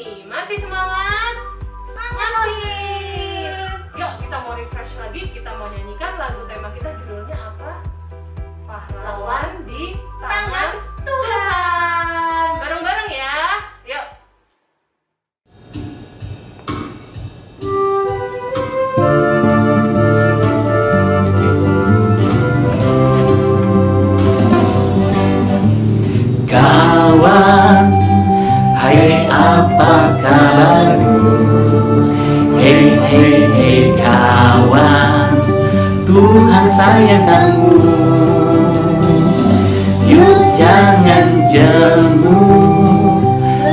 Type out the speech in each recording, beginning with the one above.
Masih semangat? Semangat Masih. Yuk kita mau refresh lagi. Kita mau nyanyikan lagu tema kita, judulnya apa? Pahlawan di tangan Tuhan. Bareng-bareng ya. Yuk. Kawan, hai apa kabarmu? Hei hei hei kawan, Tuhan sayang kamu. Yuk jangan jemu,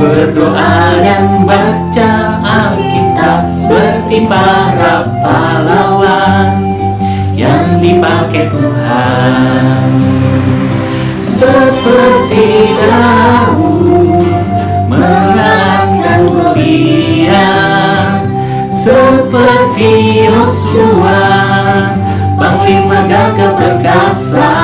berdoa dan baca Alkitab seperti para pahlawan yang dipakai Tuhan. Seperti Daud mengalahkan Goliat, seperti Yosua panglima gagah perkasa,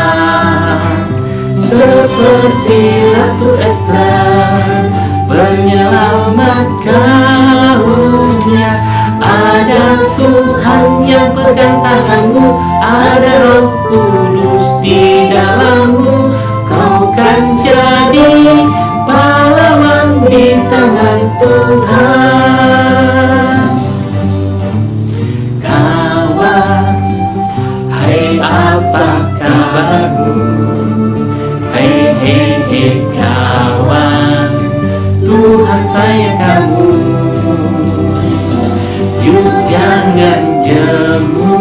seperti Ratu Ester penyelamat kaumnya. Ada Tuhan yang pegang tanganmu, ada Roh Kudus di dalammu. Kau kan jadi pahlawan di tangan Tuhan. Kawan, hai apa kabarmu? Hei hei hei kawan, Tuhan sayang kamu. Yuk jangan jemu,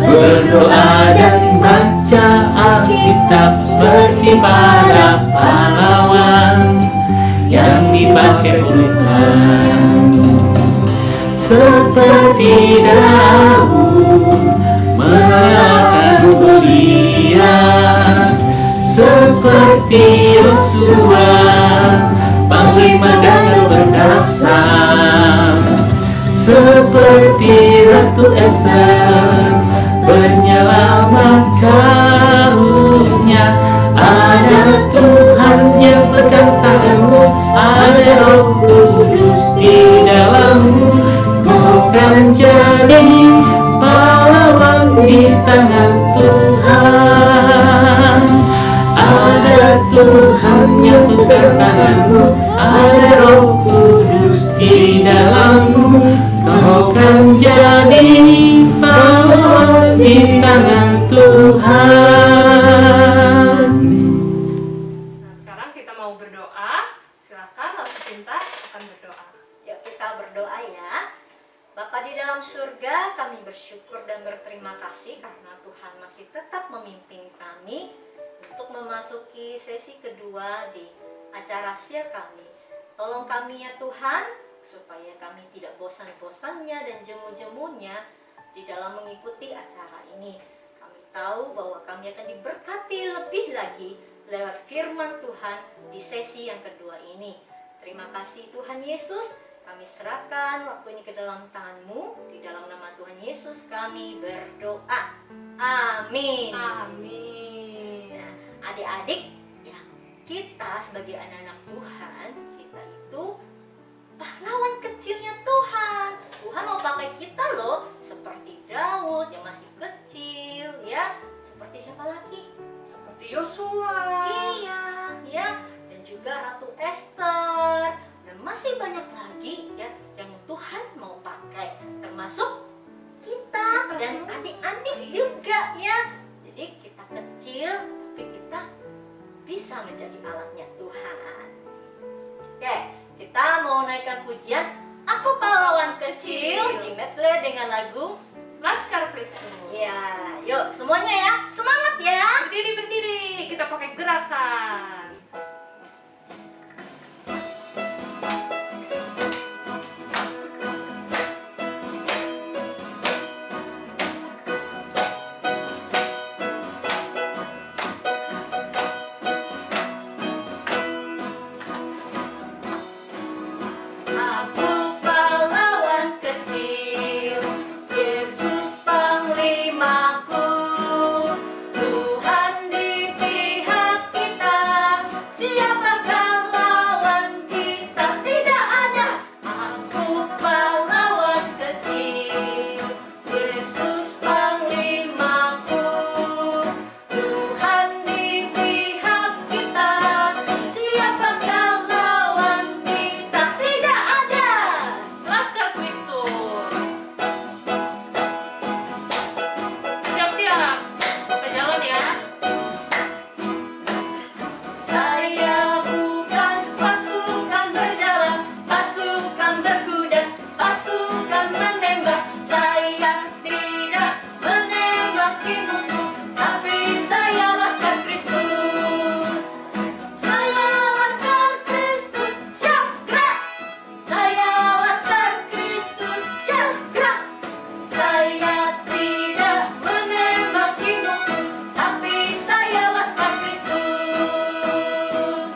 berdoa dan baca Alkitab seperti para pahlawan yang dipakai oleh Tuhan. Seperti Daud mengalahkan Goliat, seperti Yosua panglima gagah perkasa, seperti Ratu Ester penyelamat kaumnya. Ada Tuhan yang pegang tanganmu, ada Roh Kudus di dalammu. Kau kan jadi pahlawan di tangan Tuhan. Ada Tuhan yang pegang tanganmu, ada Roh Kudus di dalammu. Kau kan jadi pahlawan di tangan Tuhan. Nah, sekarang kita mau berdoa. Silakan Lalu Cinta akan berdoa. Yuk kita berdoa ya. Bapa di dalam surga, kami bersyukur dan berterima kasih karena Tuhan masih tetap memimpin kami untuk memasuki sesi kedua di acara share kami. Tolong kami ya Tuhan, supaya kami tidak bosan-bosannya dan jemu-jemunya di dalam mengikuti acara ini. Kami tahu bahwa kami akan diberkati lebih lagi lewat firman Tuhan di sesi yang kedua ini. Terima kasih Tuhan Yesus, kami serahkan waktu ini ke dalam tangan-Mu. Di dalam nama Tuhan Yesus kami berdoa. Amin. Amin. Nah, adik-adik, ya, kita sebagai anak-anak Tuhan, kita itu pahlawan kecilnya Tuhan. Tuhan mau pakai kita loh, seperti Daud yang masih kecil, ya. Seperti siapa lagi? Seperti Yosua. Iya, ya. Dan juga Ratu Ester. Dan masih banyak lagi ya yang Tuhan mau pakai, termasuk kita dan adik-adik juga ya. Jadi kita kecil, tapi kita bisa menjadi alatnya Tuhan. Oke, kita mau naikkan pujian Aku Pahlawan Kecil di medley dengan lagu Laskar Perisai. ya. Yuk semuanya ya, semangat ya. Berdiri, berdiri. Kita pakai gerakan. Aku pahlawan kecil, Yesus panglimaku, Tuhan di pihak kita. musuh, tapi saya laskar Kristus. Saya laskar Kristus, siap gerak. Saya laskar Kristus, siap gerak. Saya tidak menembaki musuh, tapi saya laskar Kristus.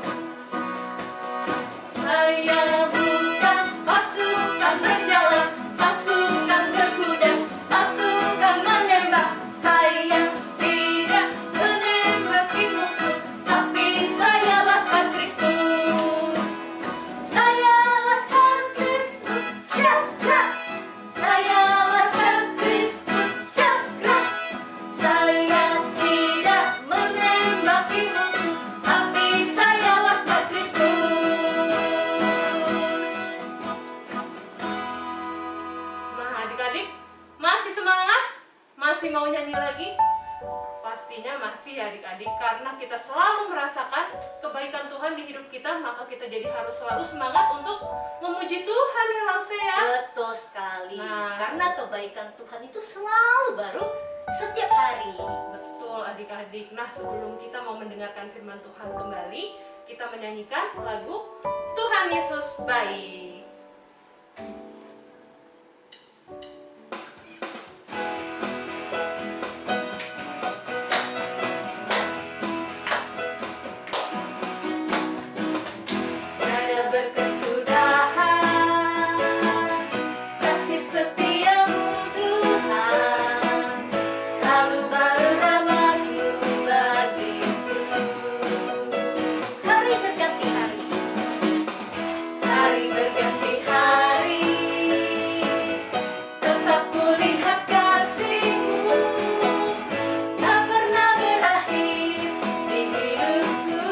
Saya bukan pasukan berjalan, pasukan berkuda, pasukan menembak. Saya tidak menembaki musuh, tapi saya laskar Kristus. Saya laskar Kristus, siap gerak. Saya laskar Kristus, siap gerak. Saya tidak menembaki musuh, tapi saya laskar Kristus. Nah, adik-adik, masih semangat? Masih mau nyanyi lagi? Pastinya masih ya adik-adik, karena kita selalu merasakan kebaikan Tuhan di hidup kita, maka kita jadi harus selalu semangat untuk memuji Tuhan ya Lausea. Betul sekali. Nah, Karena kebaikan Tuhan itu selalu baru setiap hari. Betul adik-adik. Nah, sebelum kita mau mendengarkan firman Tuhan kembali, kita menyanyikan lagu Tuhan Yesus Baik. Tiada berkesudahan kasih setiamu Tuhan, selalu baru rahmat-Mu bagiku. Hari berganti hari, hari berganti hari, tetap kulihat kasih-Mu, tak pernah berakhir di hidupku.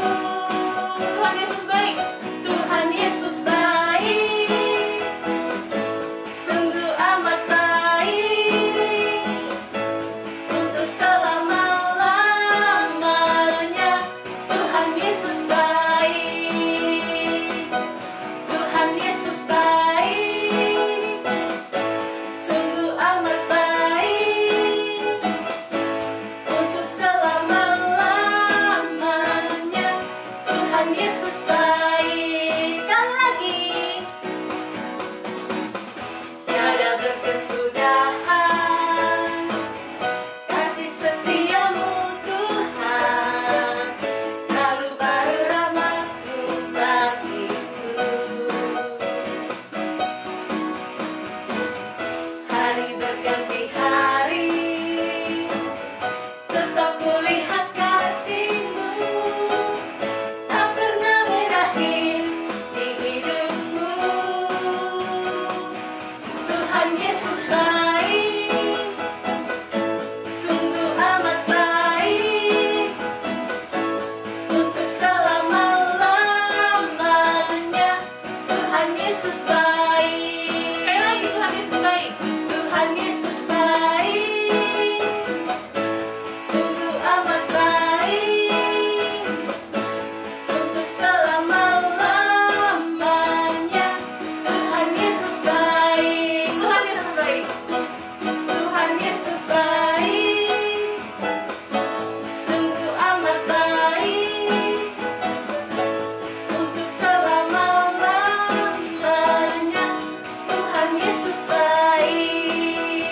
Tuhan Yesus baik. Tuhan Yesus baik, sungguh amat baik, untuk selama-lamanya. Tuhan Yesus baik, Tuhan Yesus baik, sungguh amat baik, untuk selama-lamanya. Tuhan Yesus baik. Sekali lagi. Tiada berkesudahan kasih setiamu Tuhan, selalu baru rahmat-Mu bagiku. Hari berganti hari, tetap kulihat kasih-Mu, tak pernah berakhir di hidupku. Tuhan Yesus baik, sungguh amat baik, untuk selama-lamanya. Tuhan Yesus baik. Sekali lagi, Tuhan Yesus baik. Tuhan Yesus baik, sungguh amat baik, untuk selama-lamanya. Tuhan Yesus baik. Tuhan Yesus baik. Tuhan Yesus baik, sungguh amat baik, untuk selama-lamanya. Tuhan Yesus baik.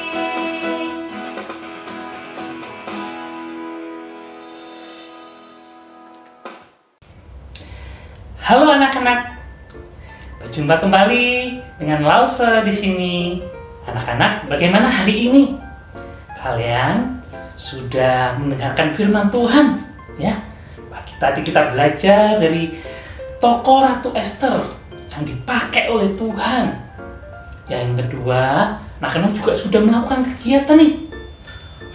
Halo anak-anak, berjumpa kembali dengan Lause di sini. Anak-anak, bagaimana hari ini? Kalian sudah mendengarkan firman Tuhan, ya? Tadi kita belajar dari tokoh Ratu Ester yang dipakai oleh Tuhan. Yang kedua, anak-anak juga sudah melakukan kegiatan nih.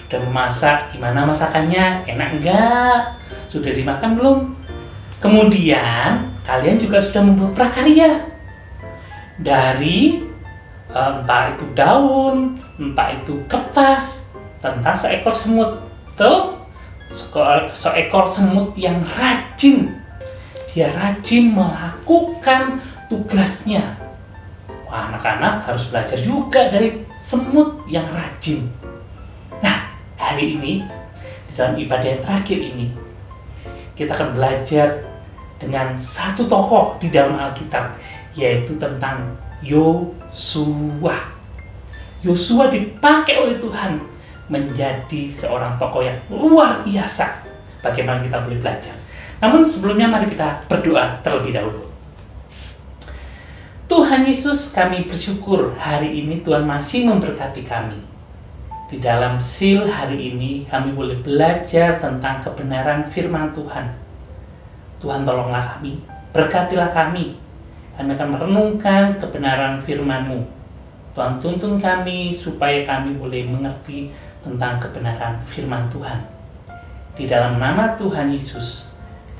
Sudah memasak, gimana masakannya? Enak enggak? Sudah dimakan belum? Kemudian kalian juga sudah membuat prakarya dari entah itu daun, entah itu kertas, tentang seekor semut. Seekor semut yang rajin. Dia rajin melakukan tugasnya. Wah, anak-anak harus belajar juga dari semut yang rajin. Nah, hari ini di dalam ibadah yang terakhir ini, kita akan belajar dengan satu tokoh di dalam Alkitab, yaitu tentang Yosua. Yosua dipakai oleh Tuhan menjadi seorang tokoh yang luar biasa. Bagaimana kita boleh belajar? Namun sebelumnya mari kita berdoa terlebih dahulu. Tuhan Yesus, kami bersyukur hari ini Tuhan masih memberkati kami. Di dalam Sil hari ini kami boleh belajar tentang kebenaran firman Tuhan. Tuhan tolonglah kami, berkatilah kami. Kami akan merenungkan kebenaran firman-Mu. Tuhan tuntun kami supaya kami boleh mengerti tentang kebenaran firman Tuhan. Di dalam nama Tuhan Yesus,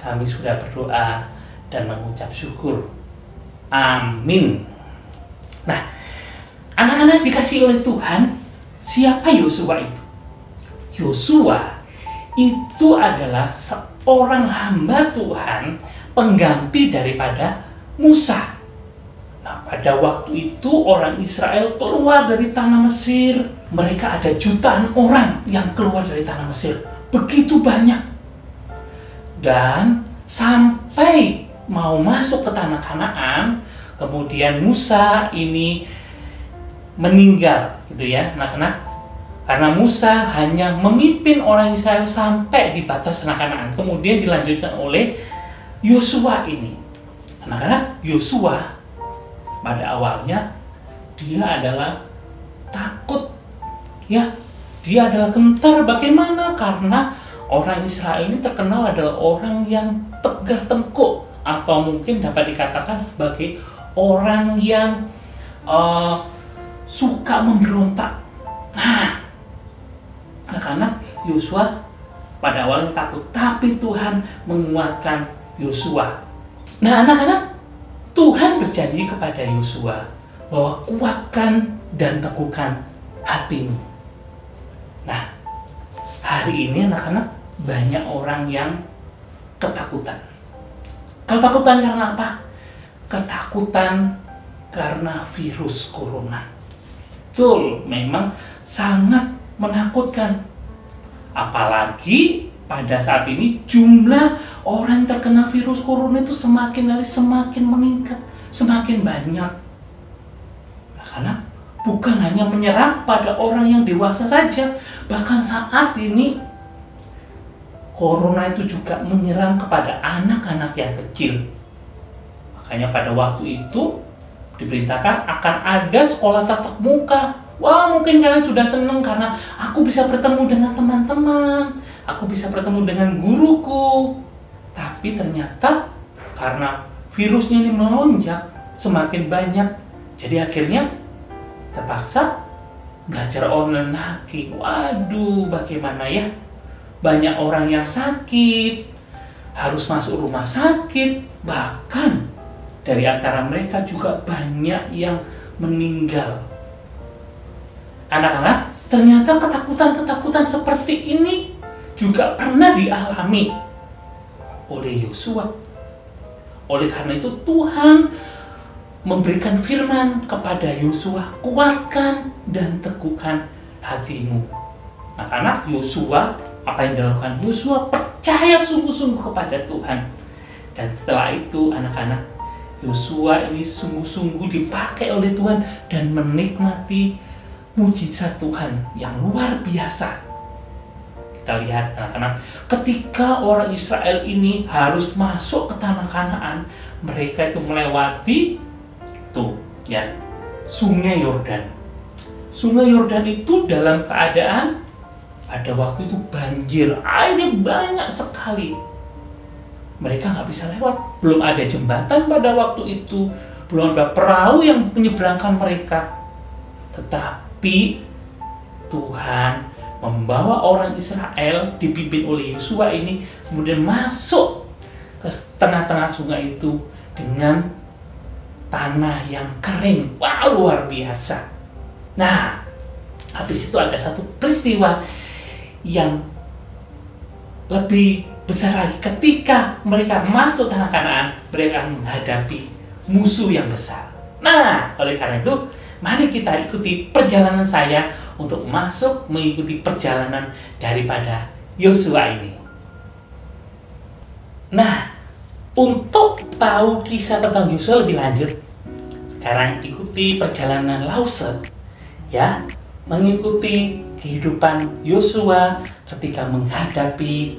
kami sudah berdoa dan mengucap syukur. Amin. Nah, anak-anak dikasih oleh Tuhan, siapa Yosua itu? Yosua itu adalah seorang hamba Tuhan, pengganti daripada Musa. Nah, pada waktu itu orang Israel keluar dari tanah Mesir. Mereka ada jutaan orang yang keluar dari tanah Mesir. Begitu banyak. Dan sampai mau masuk ke tanah Kanaan, kemudian Musa ini meninggal, gitu ya, anak-anak. Karena Musa hanya memimpin orang Israel sampai di batas tanah Kanaan, kemudian dilanjutkan oleh Yosua ini. Anak-anak, Yosua pada awalnya dia adalah takut, ya, dia adalah gentar. Bagaimana? Karena orang Israel ini terkenal adalah orang yang tegar tengkuk, atau mungkin dapat dikatakan sebagai orang yang suka memberontak. Nah, anak-anak, Yosua pada awalnya takut, tapi Tuhan menguatkan Yosua. Nah, anak-anak, Tuhan berjanji kepada Yosua bahwa kuatkan dan teguhkan hatimu. Nah, hari ini anak-anak banyak orang yang ketakutan. Ketakutan karena apa? Ketakutan karena virus corona. Betul, memang sangat menakutkan. Apalagi pada saat ini jumlah orang yang terkena virus corona itu semakin hari semakin meningkat, semakin banyak. Karena bukan hanya menyerang pada orang yang dewasa saja, bahkan saat ini corona itu juga menyerang kepada anak-anak yang kecil. Makanya pada waktu itu diberitakan akan ada sekolah tatap muka. Wah, mungkin kalian sudah senang karena aku bisa bertemu dengan teman-teman, aku bisa bertemu dengan guruku. Tapi ternyata karena virusnya ini melonjak semakin banyak, jadi akhirnya terpaksa belajar online lagi. Waduh, bagaimana ya? Banyak orang yang sakit, harus masuk rumah sakit, bahkan dari antara mereka juga banyak yang meninggal. Anak-anak, ternyata ketakutan-ketakutan seperti ini juga pernah dialami oleh Yosua. Oleh karena itu Tuhan memberikan firman kepada Yosua, kuatkan dan teguhkan hatimu. Anak-anak, Yosua, apa yang dilakukan Yosua? Percaya sungguh-sungguh kepada Tuhan. Dan setelah itu anak-anak, Yosua ini sungguh-sungguh dipakai oleh Tuhan dan menikmati mujizat Tuhan yang luar biasa. Kita lihat anak-anak, ketika orang Israel ini harus masuk ke tanah Kanaan, mereka itu melewati Sungai Yordan. Sungai Yordan itu dalam keadaan pada waktu itu banjir, airnya banyak sekali. Mereka nggak bisa lewat, belum ada jembatan pada waktu itu, belum ada perahu yang menyeberangkan mereka. Tetapi Tuhan membawa orang Israel dipimpin oleh Yosua ini kemudian masuk ke tengah-tengah sungai itu dengan tanah yang kering. Wah, luar biasa. Nah, habis itu ada satu peristiwa yang lebih besar lagi. Ketika mereka masuk tanah Kanaan, mereka akan menghadapi musuh yang besar. Nah, oleh karena itu, mari kita ikuti perjalanan saya untuk masuk mengikuti perjalanan daripada Yosua ini. Nah, untuk tahu kisah tentang Yosua lebih lanjut, sekarang ikuti perjalanan Lause ya, mengikuti kehidupan Yosua ketika menghadapi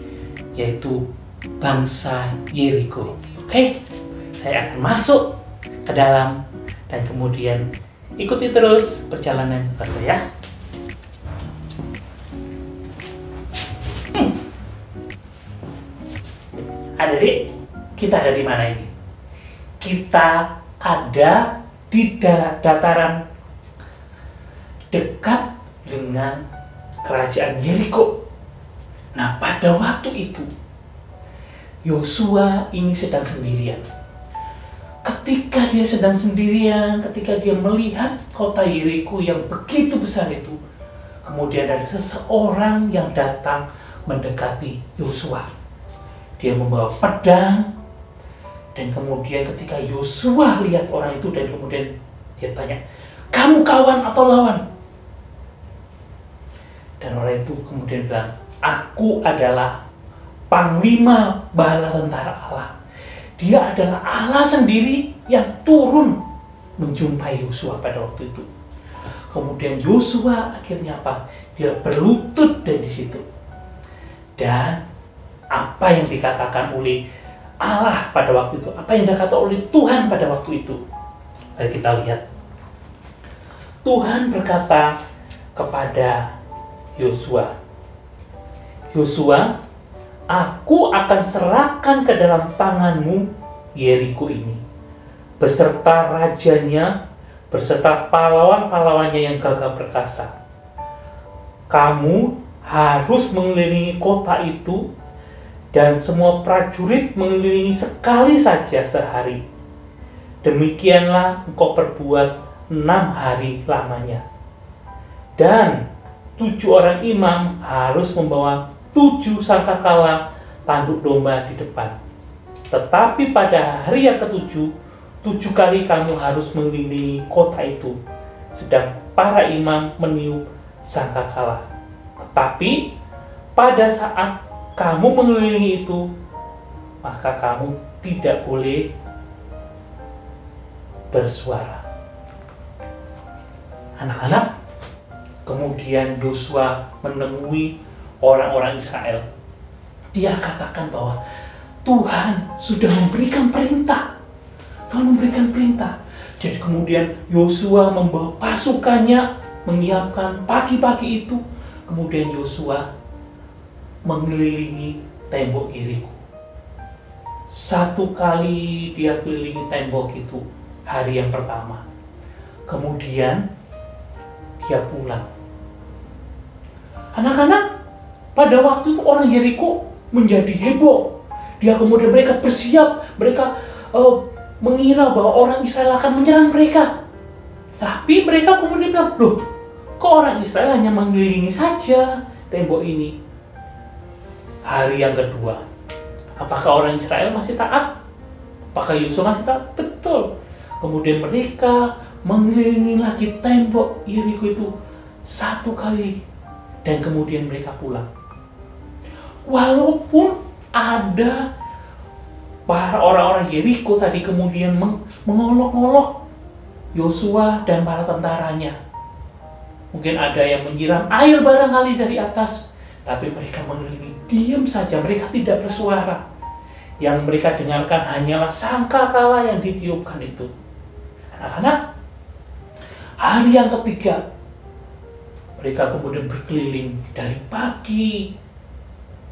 yaitu bangsa Yeriko. Oke, saya akan masuk ke dalam dan kemudian ikuti terus perjalanan saya. Adik-adik, kita ada di mana ini? Kita ada di dataran dekat dengan kerajaan Yeriko. Nah, pada waktu itu Yosua ini sedang sendirian. Ketika dia sedang sendirian, ketika dia melihat kota Yeriko yang begitu besar itu, kemudian ada seseorang yang datang mendekati Yosua. Dia membawa pedang, dan kemudian ketika Yosua lihat orang itu dan kemudian dia tanya, "Kamu kawan atau lawan?" Dan orang itu kemudian bilang, "Aku adalah panglima bala tentara Allah." Dia adalah Allah sendiri yang turun menjumpai Yosua pada waktu itu. Kemudian Yosua akhirnya apa? Dia berlutut di situ. Dan apa yang dikatakan oleh Allah pada waktu itu, apa yang dikatakan oleh Tuhan pada waktu itu, mari kita lihat. Tuhan berkata kepada Yosua, "Yosua, aku akan serahkan ke dalam tanganmu Yeriko ini, beserta rajanya, beserta pahlawan-pahlawannya yang gagah perkasa. Kamu harus mengelilingi kota itu, dan semua prajurit mengelilingi sekali saja sehari. Demikianlah engkau perbuat 6 hari lamanya. Dan 7 orang imam harus membawa 7 sangkakala tanduk domba di depan. Tetapi pada hari yang ke-7, 7 kali kamu harus mengelilingi kota itu, sedang para imam meniup sangkakala. Tetapi pada saat kamu mengelilingi itu, maka kamu tidak boleh bersuara." Anak-anak, kemudian Yosua menemui orang-orang Israel. Dia katakan bahwa Tuhan sudah memberikan perintah. Tuhan memberikan perintah. Jadi kemudian Yosua membawa pasukannya, menyiapkan pagi-pagi itu. Kemudian Yosua mengelilingi tembok Yeriko. 1 kali dia kelilingi tembok itu hari yang pertama. Kemudian dia pulang. Anak-anak, pada waktu itu orang Yeriko menjadi heboh. Mereka bersiap, mereka mengira bahwa orang Israel akan menyerang mereka. Tapi mereka kemudian bilang, "Loh, kok orang Israel hanya mengelilingi saja tembok ini?" Hari yang kedua, apakah orang Israel masih taat? Apakah Yosua masih taat? Betul. Kemudian mereka mengelilingi lagi tembok Yeriko itu 1 kali, dan kemudian mereka pulang. Walaupun ada para orang-orang Yeriko tadi kemudian mengolok-olok Yosua dan para tentaranya. Mungkin ada yang menyiram air barangkali dari atas, tapi mereka mengelilingi diam saja, mereka tidak bersuara. Yang mereka dengarkan hanyalah sangkakala yang ditiupkan itu. Anak-anak, hari yang ketiga, mereka kemudian berkeliling dari pagi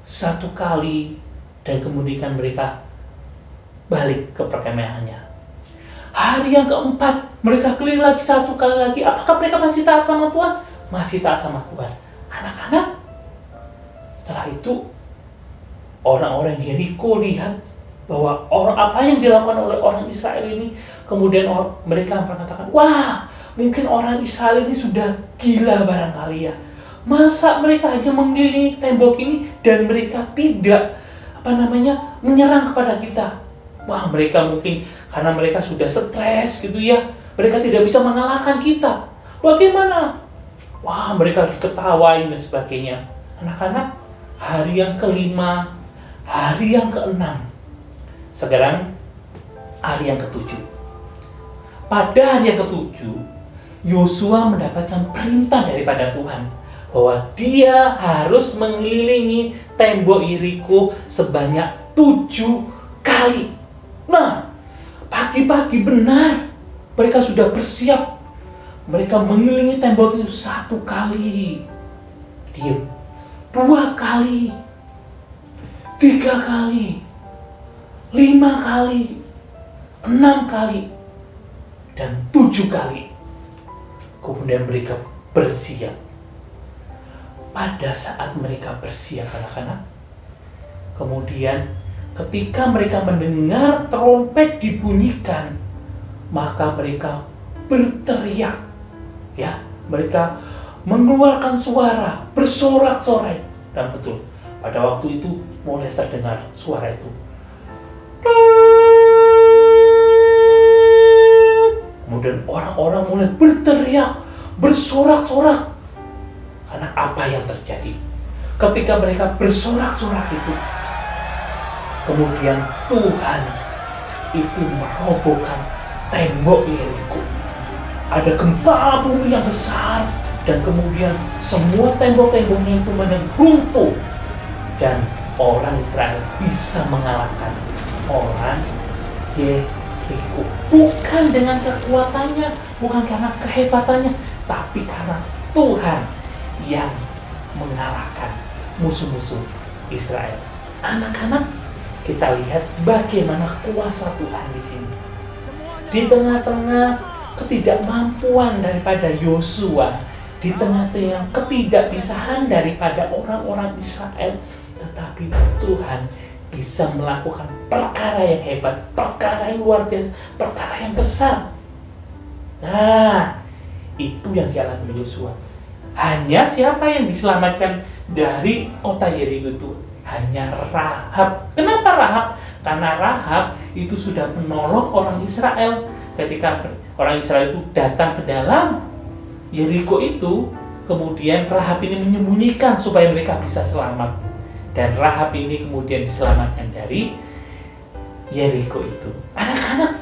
1 kali, dan kemudian mereka balik ke perkemahannya. Hari yang keempat, mereka keliling lagi 1 kali lagi. Apakah mereka masih taat sama Tuhan? Masih taat sama Tuhan. Anak-anak, setelah itu orang-orang Yeriko lihat bahwa apa yang dilakukan oleh orang Israel ini, kemudian mereka mengatakan, "Wah, mungkin orang Israel ini sudah gila barangkali ya. Masa mereka hanya mengelilingi tembok ini dan mereka tidak menyerang kepada kita?" Wah, mereka mungkin karena mereka sudah stres gitu ya, mereka tidak bisa mengalahkan kita. Bagaimana? Wah, mereka diketawain dan sebagainya. Anak-anak, hari yang kelima, hari yang keenam. Sekarang hari yang ketujuh. Pada hari yang ketujuh, Yosua mendapatkan perintah daripada Tuhan bahwa dia harus mengelilingi tembok Yeriko sebanyak 7 kali. Nah, pagi-pagi benar mereka sudah bersiap. Mereka mengelilingi tembok itu 1 kali, diam, 2 kali, 3 kali, 5 kali, 6 kali, dan 7 kali. Kemudian mereka bersiap. Pada saat mereka bersiap, anak-anak, kemudian ketika mereka mendengar trompet dibunyikan, maka mereka berteriak. Ya, mereka mengeluarkan suara, bersorak-sorai. Dan betul, pada waktu itu mulai terdengar suara itu. Kemudian orang-orang mulai berteriak, bersorak-sorak. Karena apa yang terjadi? Ketika mereka bersorak-sorak itu, kemudian Tuhan itu merobohkan tembok Yeriko. Ada gempa bumi yang besar, dan kemudian semua tembok-temboknya itu runtuh, dan orang Israel bisa mengalahkan orang Yeriko. Bukan dengan kekuatannya, bukan karena kehebatannya, tapi karena Tuhan yang mengalahkan musuh-musuh Israel. Anak-anak, kita lihat bagaimana kuasa Tuhan di sini. Di tengah-tengah ketidakmampuan daripada Yosua, di tengah-tengah ketidakbisahan daripada orang-orang Israel, tetapi Tuhan bisa melakukan perkara yang hebat, perkara yang luar biasa, perkara yang besar. Nah, itu yang dialami Yosua. Hanya siapa yang diselamatkan dari kota Yeriko itu? Hanya Rahab. Kenapa Rahab? Karena Rahab itu sudah menolong orang Israel. Ketika orang Israel itu datang ke dalam Yeriko itu, kemudian Rahab ini menyembunyikan supaya mereka bisa selamat. Dan Rahab ini kemudian diselamatkan dari Yeriko itu. Anak-anak,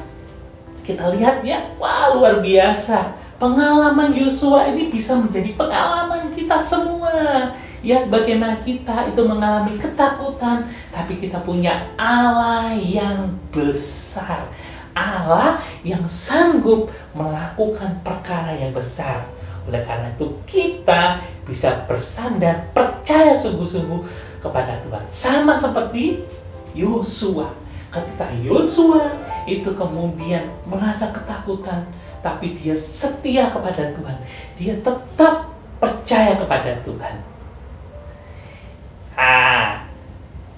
kita lihat ya, wah luar biasa. Pengalaman Yosua ini bisa menjadi pengalaman kita semua. Ya, bagaimana kita itu mengalami ketakutan, tapi kita punya Allah yang besar. Allah yang sanggup melakukan perkara yang besar. Oleh karena itu kita bisa bersandar, percaya sungguh-sungguh kepada Tuhan. Sama seperti Yosua. Ketika Yosua itu kemudian merasa ketakutan, tapi dia setia kepada Tuhan. Dia tetap percaya kepada Tuhan.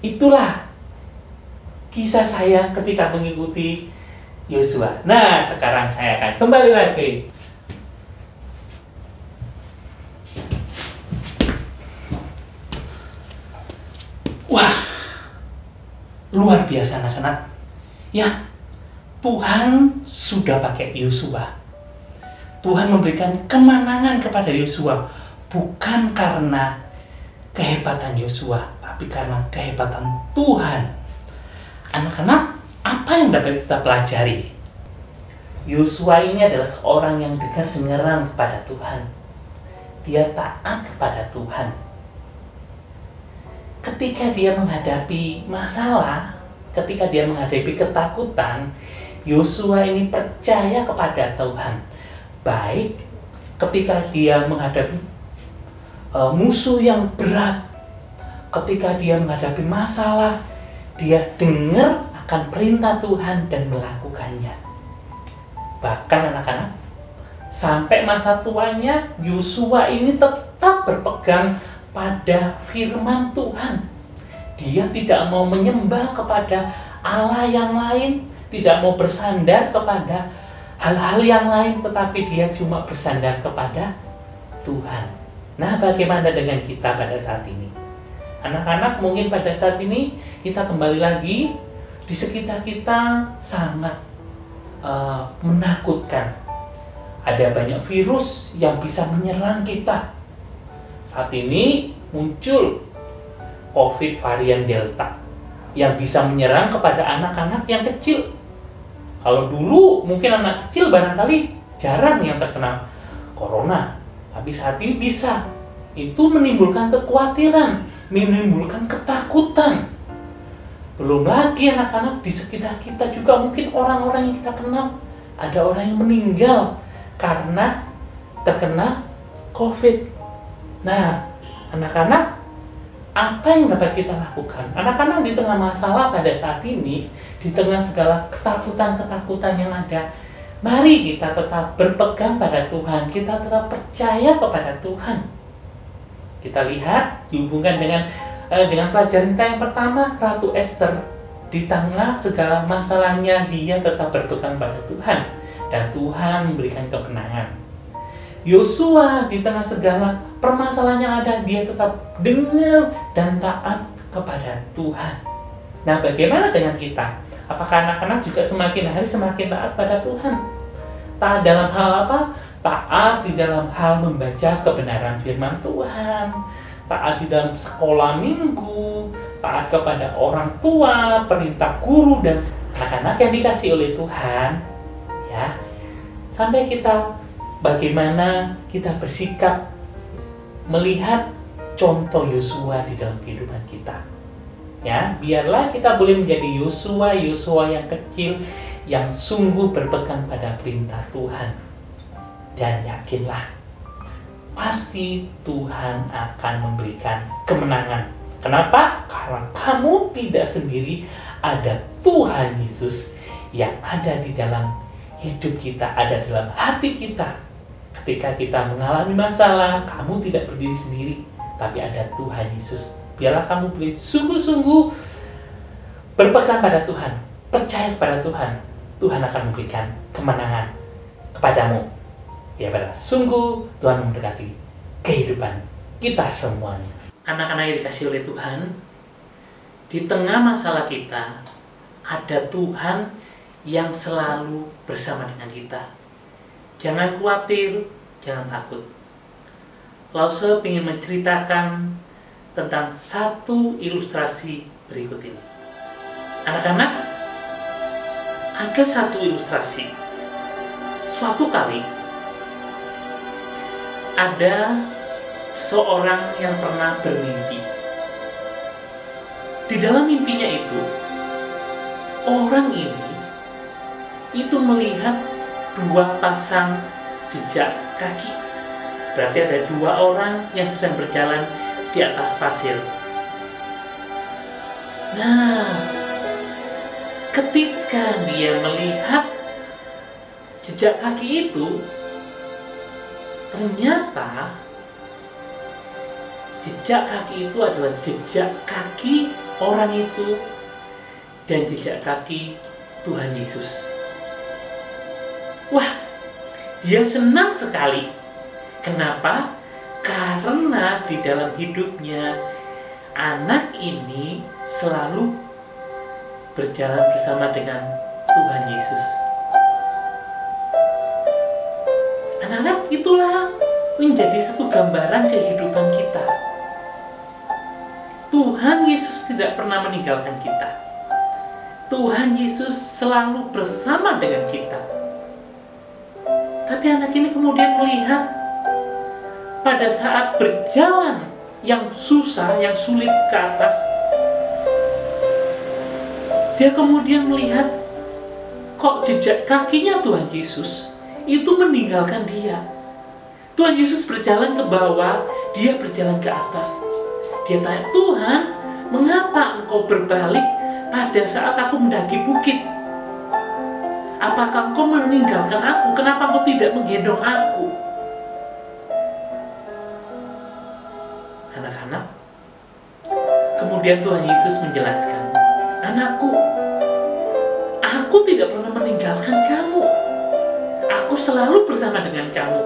Itulah kisah saya ketika mengikuti Yosua. Nah, sekarang saya akan kembali lagi. Wah, luar biasa anak-anak. Ya, Tuhan sudah pakai Yosua. Tuhan memberikan kemenangan kepada Yosua bukan karena kehebatan Yosua, tapi karena kehebatan Tuhan. Anak-anak, apa yang dapat kita pelajari? Yosua ini adalah seorang yang dengar-dengaran kepada Tuhan. Dia taat kepada Tuhan. Ketika dia menghadapi masalah, ketika dia menghadapi ketakutan, Yosua ini percaya kepada Tuhan. Baik ketika dia menghadapi musuh yang berat, ketika dia menghadapi masalah, dia dengar akan perintah Tuhan dan melakukannya. Bahkan anak-anak, sampai masa tuanya Yosua ini tetap berpegang pada firman Tuhan. Dia tidak mau menyembah kepada Allah yang lain, tidak mau bersandar kepada hal-hal yang lain, tetapi dia cuma bersandar kepada Tuhan. Nah, bagaimana dengan kita pada saat ini? Anak-anak, mungkin pada saat ini kita kembali lagi, di sekitar kita sangat menakutkan. Ada banyak virus yang bisa menyerang kita. Saat ini muncul COVID varian Delta yang bisa menyerang kepada anak-anak yang kecil. Kalau dulu mungkin anak kecil barangkali jarang yang terkena corona, tapi saat ini bisa. Itu menimbulkan kekhawatiran, menimbulkan ketakutan. Belum lagi anak-anak di sekitar kita juga mungkin orang-orang yang kita kenal. Ada orang yang meninggal karena terkena COVID. Nah, anak-anak, apa yang dapat kita lakukan? Anak-anak di tengah masalah pada saat ini, di tengah segala ketakutan-ketakutan yang ada, mari kita tetap berpegang pada Tuhan, kita tetap percaya kepada Tuhan. Kita lihat dihubungkan dengan pelajaran kita yang pertama, Ratu Esther. Di tengah segala masalahnya, dia tetap berpegang pada Tuhan, dan Tuhan memberikan kemenangan. Yosua di tengah segala permasalahan yang ada, dia tetap dengar dan taat kepada Tuhan. Nah, bagaimana dengan kita? Apakah anak-anak juga semakin hari semakin taat pada Tuhan? Taat dalam hal apa? Taat di dalam hal membaca kebenaran firman Tuhan, taat di dalam sekolah minggu, taat kepada orang tua, perintah guru, dan anak-anak yang dikasih oleh Tuhan. Ya, sampai kita bagaimana kita bersikap melihat contoh Yosua di dalam kehidupan kita. Ya, biarlah kita boleh menjadi Yosua yang kecil yang sungguh berpegang pada perintah Tuhan. Dan yakinlah, pasti Tuhan akan memberikan kemenangan. Kenapa? Karena kamu tidak sendiri, ada Tuhan Yesus yang ada di dalam hidup kita, ada dalam hati kita. Ketika kita mengalami masalah, kamu tidak berdiri sendiri, tapi ada Tuhan Yesus. Biarlah kamu boleh sungguh-sungguh berpegang pada Tuhan, percaya kepada Tuhan. Tuhan akan memberikan kemenangan kepadamu. Ya, pada sungguh Tuhan mendekati kehidupan kita semuanya. Anak-anak yang dikasih oleh Tuhan, di tengah masalah kita, ada Tuhan yang selalu bersama dengan kita. Jangan khawatir, jangan takut. Lause ingin menceritakan tentang satu ilustrasi berikut ini. Anak-anak, ada satu ilustrasi. Suatu kali, ada seorang yang pernah bermimpi. Di dalam mimpinya itu, orang ini itu melihat dua pasang jejak kaki. Berarti ada dua orang yang sedang berjalan di atas pasir. Nah, ketika dia melihat jejak kaki itu, ternyata jejak kaki itu adalah jejak kaki orang itu dan jejak kaki Tuhan Yesus. Wah, dia senang sekali. Kenapa? Karena di dalam hidupnya anak ini selalu berjalan bersama dengan Tuhan Yesus. Anak-anak, itulah menjadi satu gambaran kehidupan kita. Tuhan Yesus tidak pernah meninggalkan kita. Tuhan Yesus selalu bersama dengan kita. Tapi anak ini kemudian melihat pada saat berjalan yang susah, yang sulit ke atas, dia kemudian melihat kok jejak kakinya Tuhan Yesus itu meninggalkan dia. Tuhan Yesus berjalan ke bawah, dia berjalan ke atas. Dia tanya, Tuhan, mengapa engkau berbalik pada saat aku mendaki bukit? Apakah engkau meninggalkan aku? Kenapa engkau tidak menggendong aku? Anak-anak, kemudian Tuhan Yesus menjelaskan, anakku, aku tidak pernah meninggalkan kamu. Aku selalu bersama dengan kamu.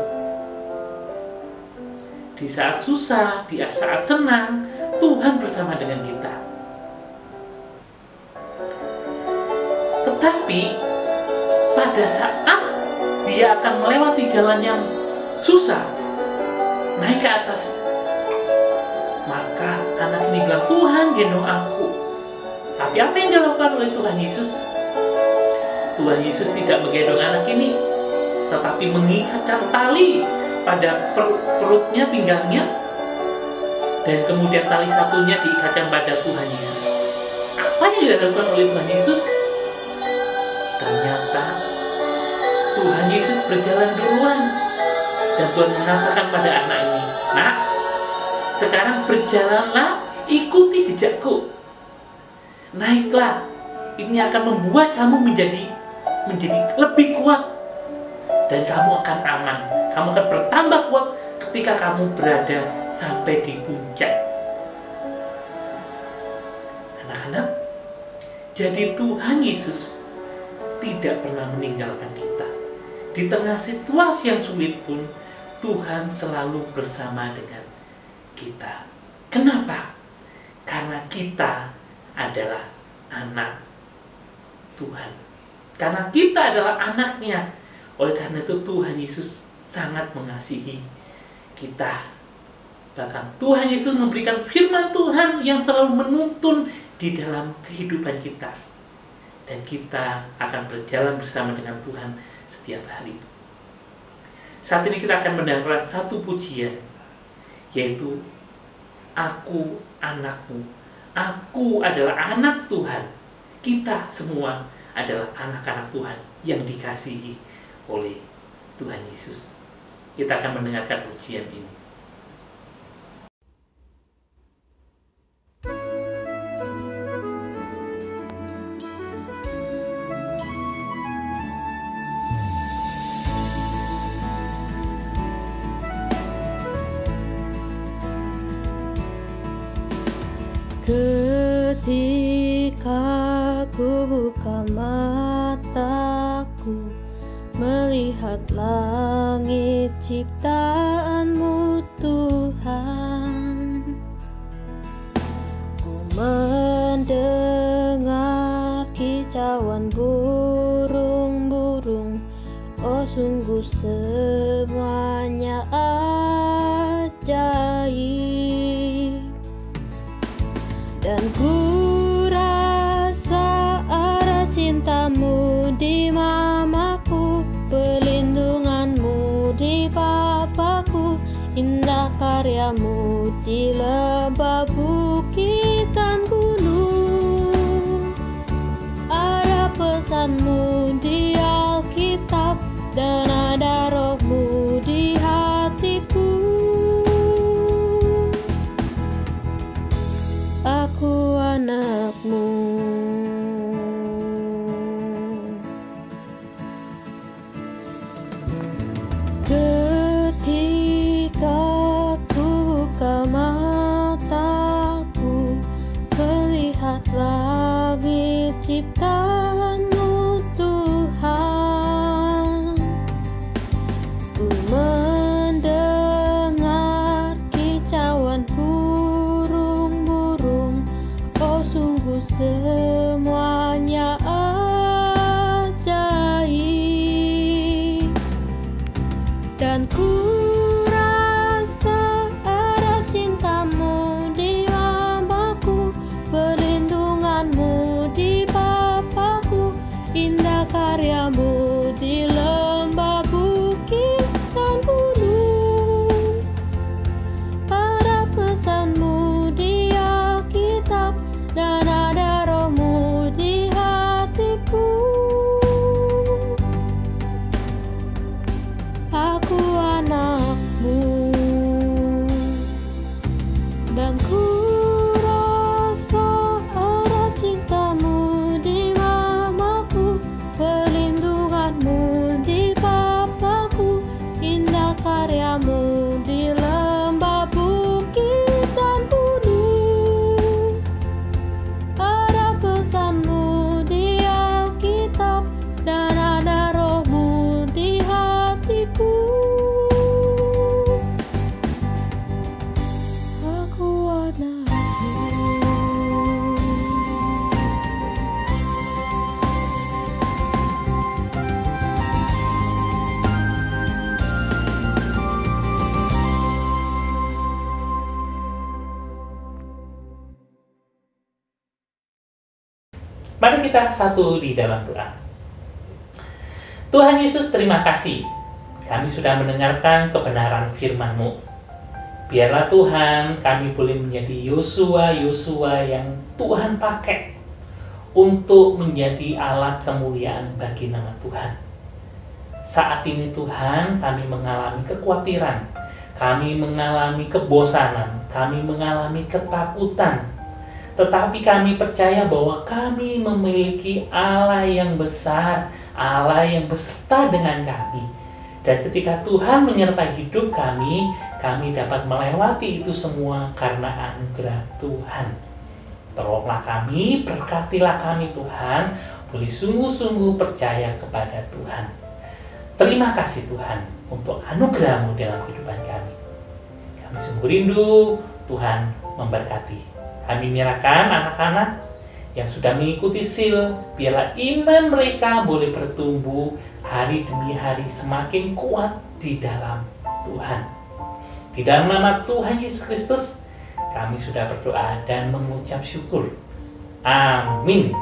Di saat susah, di saat senang, Tuhan bersama dengan kita. Tetapi pada saat dia akan melewati jalan yang susah, naik ke atas, maka anak ini bilang, bilang, Tuhan gendong aku. Tapi apa yang dilakukan oleh Tuhan Yesus? Tuhan Yesus tidak menggendong anak ini, tetapi mengikatkan tali pada perutnya, pinggangnya, dan kemudian tali satunya diikatkan pada Tuhan Yesus. Apa yang dilakukan oleh Tuhan Yesus? Ternyata Tuhan Yesus berjalan duluan, dan Tuhan mengatakan pada anak ini, "Nak, sekarang berjalanlah, ikuti jejakku. Naiklah, ini akan membuat kamu menjadi lebih kuat, dan kamu akan aman. Kamu akan bertambah kuat ketika kamu berada sampai di puncak." Anak-anak, jadi Tuhan Yesus tidak pernah meninggalkan kita. Di tengah situasi yang sulit pun, Tuhan selalu bersama dengan kita. Kenapa? Karena kita adalah anak Tuhan. Karena kita adalah anaknya. Oleh karena itu Tuhan Yesus sangat mengasihi kita. Bahkan Tuhan Yesus memberikan firman Tuhan yang selalu menuntun di dalam kehidupan kita. Dan kita akan berjalan bersama dengan Tuhan setiap hari. Saat ini kita akan mendengarkan satu pujian, yaitu Aku anakmu. Aku adalah anak Tuhan. Kita semua adalah anak-anak Tuhan yang dikasihi oleh Tuhan Yesus. Kita akan mendengarkan pujian ini. Ketika ku buka mataku, melihat langit ciptaan-Mu Tuhan, ku mendengar kicauan burung-burung, oh sungguh semuanya ajaib. Dan ku rasa ada cinta-Mu di mamaku, perlindungan-Mu di papaku, indah karya-Mu di lembah bukit dan gunung. Ada pesan-Mu di Alkitab, dan ada Roh-Mu di hatiku. Aku anak-Mu. Ketika ku buka mataku, melihat langit ciptaan-Mu Tuhan, ku mendengar kicauan burung-burung, oh sungguh semuanya ajaib. Dan ku rasa ada cinta-Mu di mamaku, perlindungan-Mu di papaku, indah karya-Mu di lembah bukit dan gunung. Ada pesan-Mu di Alkitab, dan ada Roh-Mu Mari kita satu di dalam doa. Tuhan Yesus, terima kasih. Kami sudah mendengarkan kebenaran firman-Mu. Biarlah Tuhan kami boleh menjadi Yosua yang Tuhan pakai untuk menjadi alat kemuliaan bagi nama Tuhan. Saat ini Tuhan, kami mengalami kekhawatiran, kami mengalami kebosanan, kami mengalami ketakutan. Tetapi kami percaya bahwa kami memiliki Allah yang besar, Allah yang beserta dengan kami. Dan ketika Tuhan menyertai hidup kami dapat melewati itu semua karena anugerah Tuhan. Tolonglah kami, berkatilah kami Tuhan, boleh sungguh-sungguh percaya kepada Tuhan. Terima kasih Tuhan untuk anugerah-Mu dalam kehidupan kami. Kami sungguh rindu Tuhan memberkati. Kami menyerahkan anak-anak yang sudah mengikuti SEAL, biarlah iman mereka boleh bertumbuh hari demi hari semakin kuat di dalam Tuhan. Di dalam nama Tuhan Yesus Kristus, kami sudah berdoa dan mengucap syukur. Amin.